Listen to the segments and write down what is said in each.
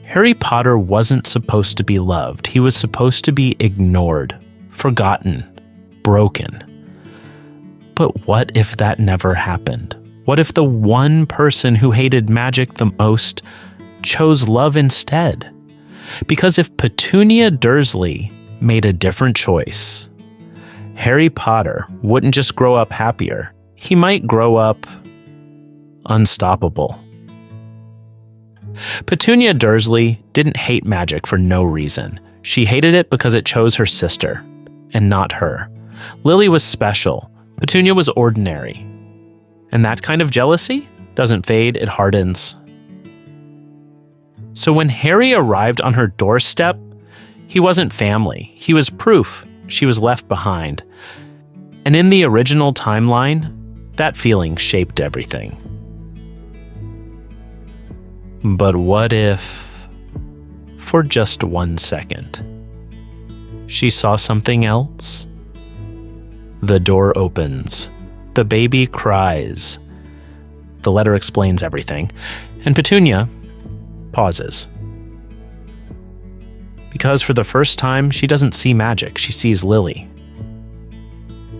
Harry Potter wasn't supposed to be loved. He was supposed to be ignored, forgotten, broken. But what if that never happened? What if the one person who hated magic the most chose love instead? Because if Petunia Dursley made a different choice, Harry Potter wouldn't just grow up happier. He might grow up unstoppable. Petunia Dursley didn't hate magic for no reason. She hated it because it chose her sister, and not her. Lily was special. Petunia was ordinary. And that kind of jealousy doesn't fade, it hardens. So when Harry arrived on her doorstep, he wasn't family. He was proof she was left behind. And in the original timeline, that feeling shaped everything. But what if, for just 1 second, she saw something else? The door opens. The baby cries. The letter explains everything, and Petunia pauses. Because for the first time, she doesn't see magic, she sees Lily.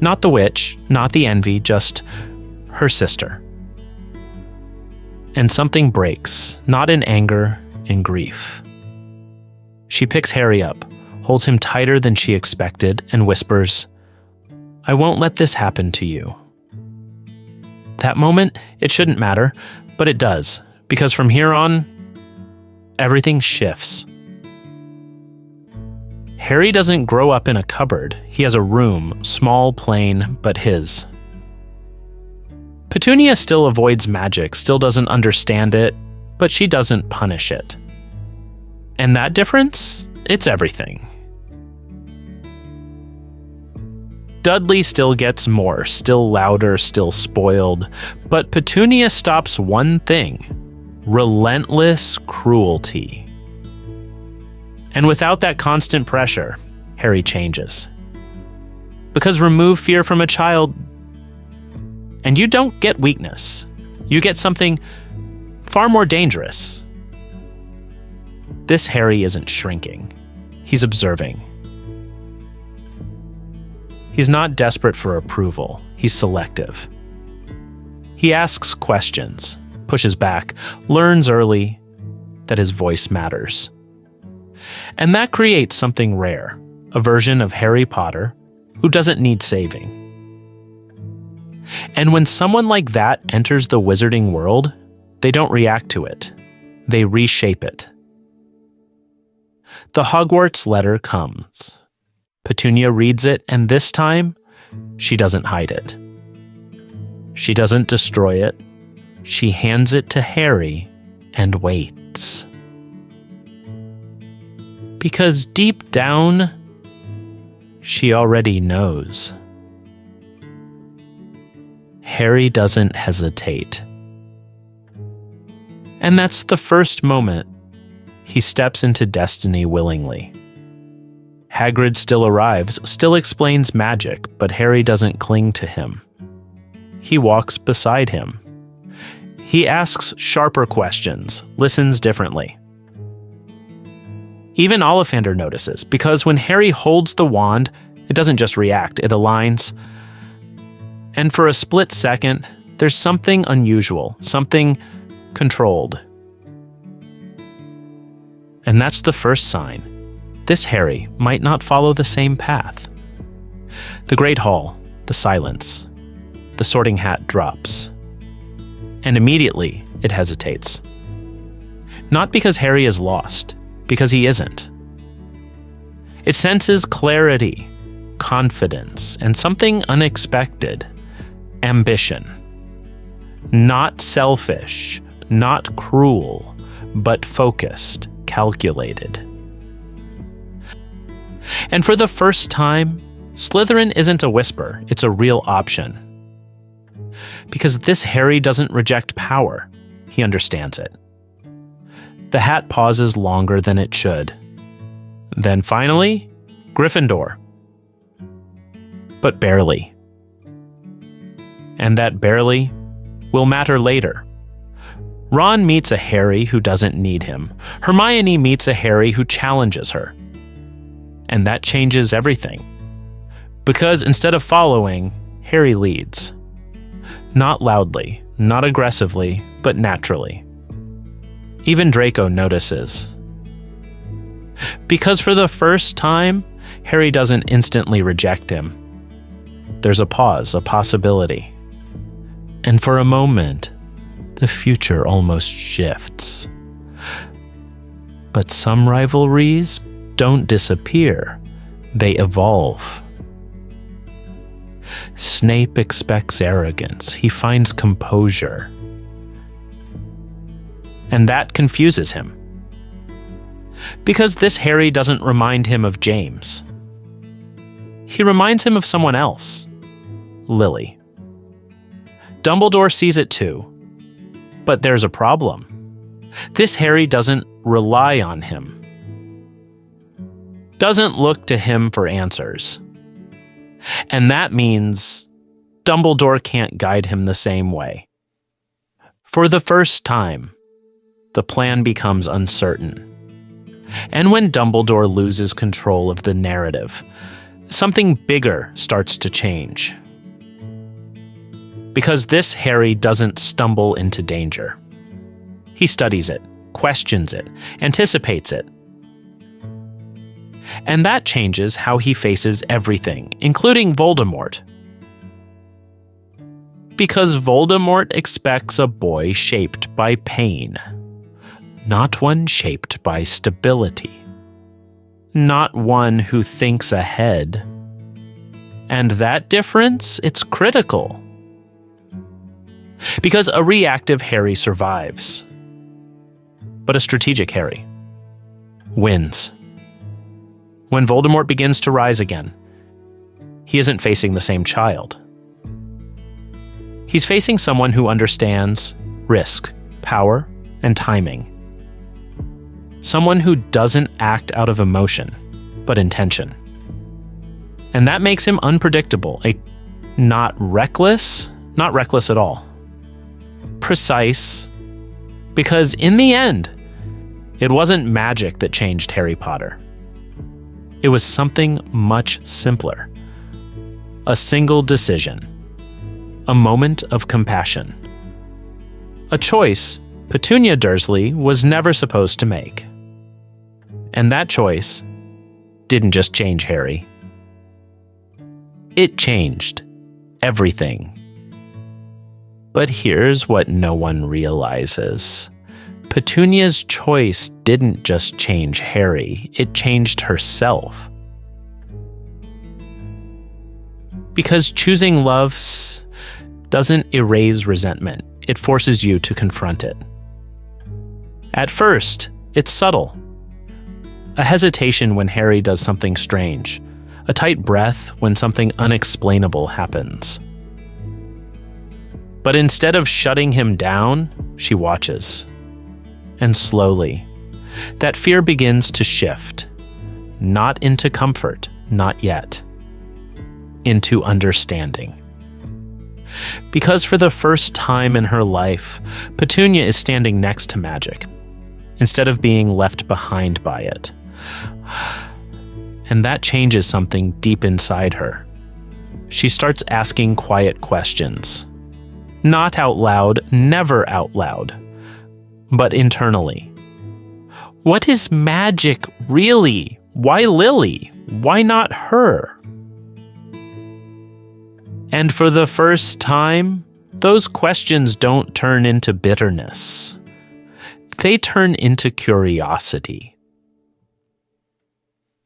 Not the witch, not the envy, just her sister. And something breaks, not in anger, in grief. She picks Harry up, holds him tighter than she expected, and whispers, "I won't let this happen to you." That moment, it shouldn't matter, but it does, because from here on, everything shifts. Harry doesn't grow up in a cupboard. He has a room, small, plain, but his. Petunia still avoids magic, still doesn't understand it, but she doesn't punish it. And that difference, it's everything. Dudley still gets more, still louder, still spoiled, but Petunia stops one thing: relentless cruelty. And without that constant pressure, Harry changes. Because remove fear from a child, and you don't get weakness. You get something far more dangerous. This Harry isn't shrinking. He's observing. He's not desperate for approval. He's selective. He asks questions, pushes back, learns early that his voice matters. And that creates something rare, a version of Harry Potter who doesn't need saving. And when someone like that enters the wizarding world, they don't react to it. They reshape it. The Hogwarts letter comes. Petunia reads it, and this time, she doesn't hide it. She doesn't destroy it. She hands it to Harry and waits. Because deep down, she already knows. Harry doesn't hesitate. And that's the first moment he steps into destiny willingly. Hagrid still arrives, still explains magic, but Harry doesn't cling to him. He walks beside him. He asks sharper questions, listens differently. Even Ollivander notices, because when Harry holds the wand, it doesn't just react, it aligns. And for a split second, there's something unusual, something controlled. And that's the first sign. This Harry might not follow the same path. The Great Hall, the silence, the Sorting Hat drops. And immediately, it hesitates. Not because Harry is lost, because he isn't. It senses clarity, confidence, and something unexpected: ambition. Not selfish, not cruel, but focused, calculated. And for the first time, Slytherin isn't a whisper, it's a real option. Because this Harry doesn't reject power, he understands it. The hat pauses longer than it should. Then finally, Gryffindor. But barely. And that barely will matter later. Ron meets a Harry who doesn't need him. Hermione meets a Harry who challenges her. And that changes everything. Because instead of following, Harry leads. Not loudly, not aggressively, but naturally. Even Draco notices. Because for the first time, Harry doesn't instantly reject him. There's a pause, a possibility. And for a moment, the future almost shifts. But some rivalries don't disappear, they evolve. Snape expects arrogance. He finds composure. And that confuses him. Because this Harry doesn't remind him of James. He reminds him of someone else, Lily. Dumbledore sees it too. But there's a problem. This Harry doesn't rely on him. Doesn't look to him for answers. And that means Dumbledore can't guide him the same way. For the first time, the plan becomes uncertain. And when Dumbledore loses control of the narrative, something bigger starts to change. Because this Harry doesn't stumble into danger. He studies it, questions it, anticipates it. And that changes how he faces everything, including Voldemort. Because Voldemort expects a boy shaped by pain, not one shaped by stability, not one who thinks ahead. And that difference, it's critical. Because a reactive Harry survives, but a strategic Harry wins. When Voldemort begins to rise again, he isn't facing the same child. He's facing someone who understands risk, power, and timing. Someone who doesn't act out of emotion, but intention. And that makes him unpredictable, not reckless at all. Precise, because in the end, it wasn't magic that changed Harry Potter. It was something much simpler. A single decision. A moment of compassion. A choice Petunia Dursley was never supposed to make. And that choice didn't just change Harry. It changed everything. But here's what no one realizes. Petunia's choice didn't just change Harry, it changed herself. Because choosing love doesn't erase resentment, it forces you to confront it. At first, it's subtle. A hesitation when Harry does something strange, a tight breath when something unexplainable happens. But instead of shutting him down, she watches. And slowly, that fear begins to shift, not into comfort, not yet, into understanding. Because for the first time in her life, Petunia is standing next to magic, instead of being left behind by it. And that changes something deep inside her. She starts asking quiet questions. Not out loud, never out loud, but internally. What is magic really? Why Lily? Why not her? And for the first time, those questions don't turn into bitterness. They turn into curiosity.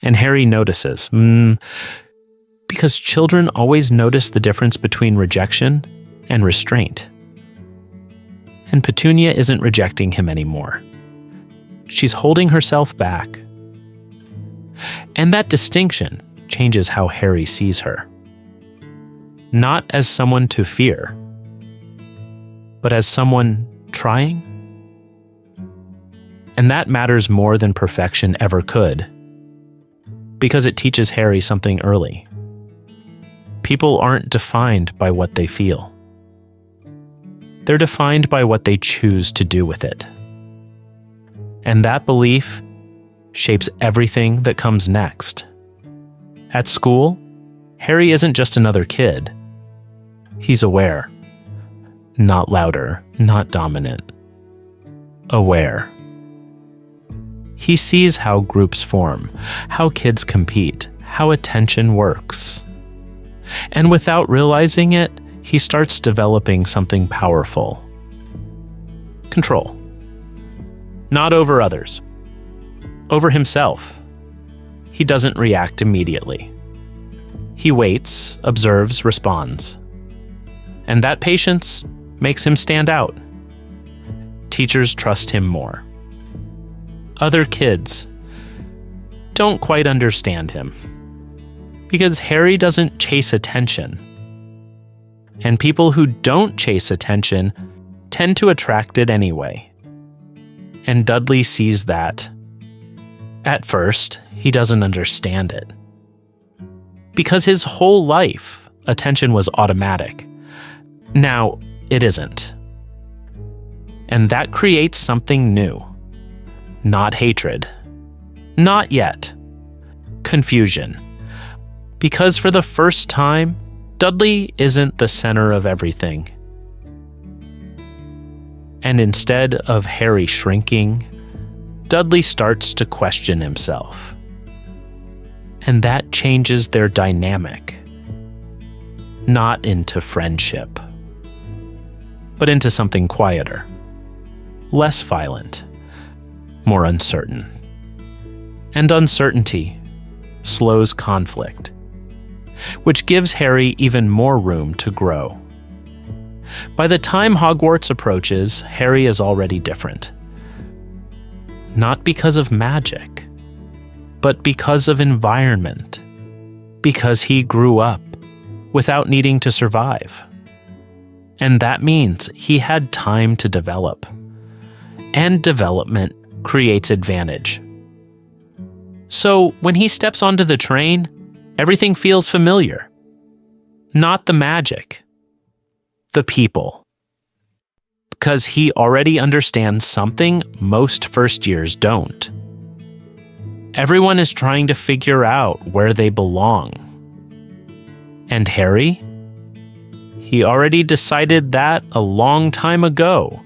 And Harry notices, because children always notice the difference between rejection and restraint. And Petunia isn't rejecting him anymore. She's holding herself back. And that distinction changes how Harry sees her. Not as someone to fear, but as someone trying. And that matters more than perfection ever could, because it teaches Harry something early. People aren't defined by what they feel. They're defined by what they choose to do with it. And that belief shapes everything that comes next. At school, Harry isn't just another kid. He's aware. Not louder, not dominant. Aware. He sees how groups form, how kids compete, how attention works. And without realizing it, he starts developing something powerful. Control. Not over others. Over himself. He doesn't react immediately. He waits, observes, responds. And that patience makes him stand out. Teachers trust him more. Other kids don't quite understand him because Harry doesn't chase attention. And people who don't chase attention tend to attract it anyway. And Dudley sees that. At first, he doesn't understand it. Because his whole life, attention was automatic. Now, it isn't. And that creates something new. Not hatred. Not yet. Confusion. Because for the first time, Dudley isn't the center of everything. And instead of Harry shrinking, Dudley starts to question himself. And that changes their dynamic. Not into friendship, but into something quieter, less violent, more uncertain. And uncertainty slows conflict, which gives Harry even more room to grow. By the time Hogwarts approaches, Harry is already different. Not because of magic, but because of environment. Because he grew up without needing to survive. And that means he had time to develop. And development creates advantage. So when he steps onto the train, everything feels familiar. Not the magic. The people. Because he already understands something most first years don't. Everyone is trying to figure out where they belong. And Harry? He already decided that a long time ago.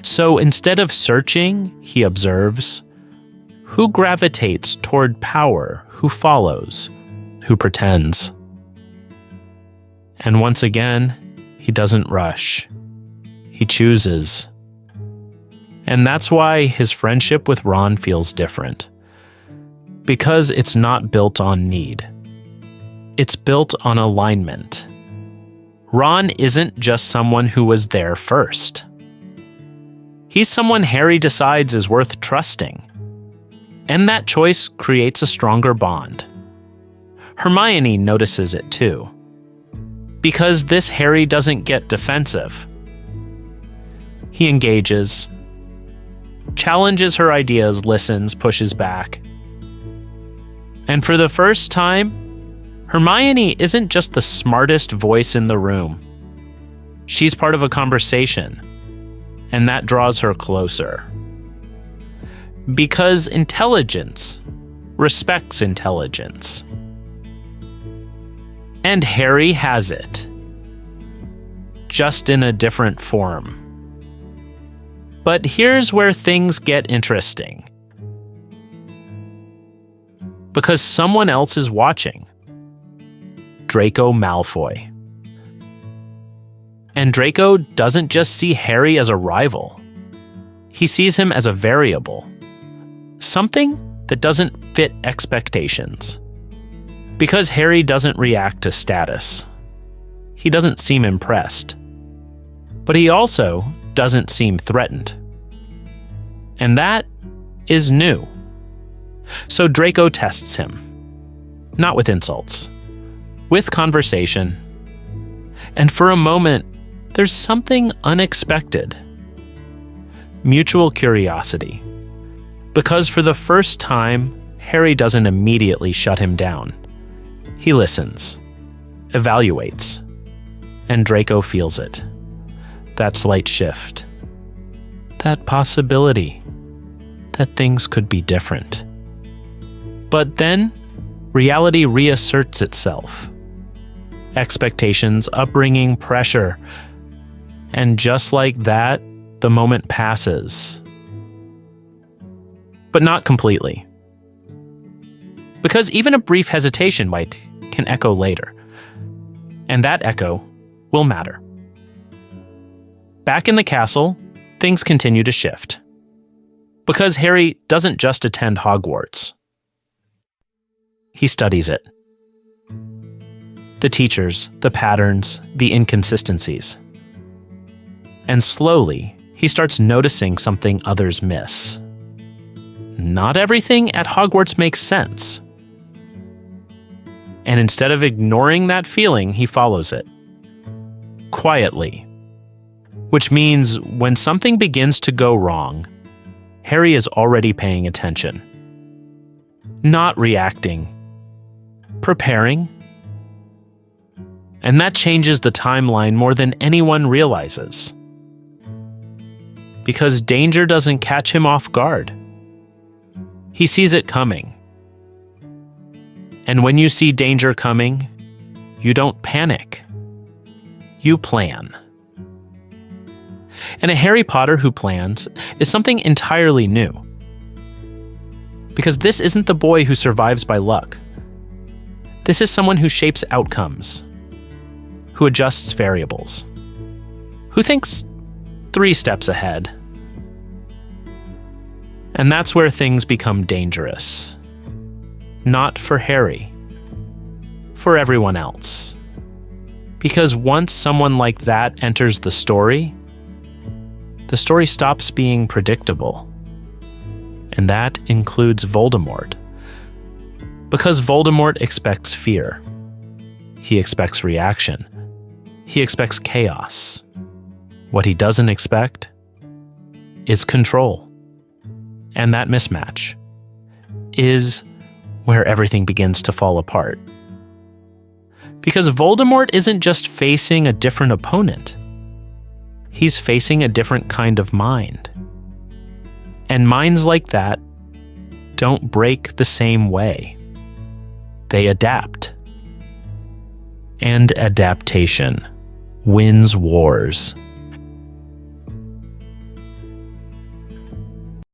So instead of searching, he observes. Who gravitates toward power? Who follows? Who pretends? And once again, he doesn't rush. He chooses. And that's why his friendship with Ron feels different. Because it's not built on need. It's built on alignment. Ron isn't just someone who was there first. He's someone Harry decides is worth trusting. And that choice creates a stronger bond. Hermione notices it too. Because this Harry doesn't get defensive. He engages, challenges her ideas, listens, pushes back. And for the first time, Hermione isn't just the smartest voice in the room. She's part of a conversation, and that draws her closer. Because intelligence respects intelligence. And Harry has it, just in a different form. But here's where things get interesting. Because someone else is watching. Draco Malfoy. And Draco doesn't just see Harry as a rival. He sees him as a variable. Something that doesn't fit expectations. Because Harry doesn't react to status. He doesn't seem impressed. But he also doesn't seem threatened. And that is new. So Draco tests him. Not with insults. With conversation. And for a moment, there's something unexpected. Mutual curiosity. Because for the first time, Harry doesn't immediately shut him down. He listens, evaluates, and Draco feels it. that slight shift, that possibility that things could be different. But then, reality reasserts itself. Expectations, upbringing, pressure. And just like that, the moment passes. But not completely. Because even a brief hesitation can echo later. And that echo will matter. Back in the castle, things continue to shift. Because Harry doesn't just attend Hogwarts. He studies it. The teachers, the patterns, the inconsistencies. And slowly, he starts noticing something others miss. Not everything at Hogwarts makes sense. And instead of ignoring that feeling, he follows it. Quietly. Which means when something begins to go wrong, Harry is already paying attention. Not reacting. Preparing. And that changes the timeline more than anyone realizes. Because danger doesn't catch him off guard. He sees it coming. And when you see danger coming, you don't panic. You plan. And a Harry Potter who plans is something entirely new. Because this isn't the boy who survives by luck. This is someone who shapes outcomes, who adjusts variables, who thinks 3 steps ahead. And that's where things become dangerous. Not for Harry, for everyone else. Because once someone like that enters the story stops being predictable. And that includes Voldemort. Because Voldemort expects fear. He expects reaction. He expects chaos. What he doesn't expect is control. And that mismatch is where everything begins to fall apart. Because Voldemort isn't just facing a different opponent. He's facing a different kind of mind. And minds like that don't break the same way. They adapt. And adaptation wins wars.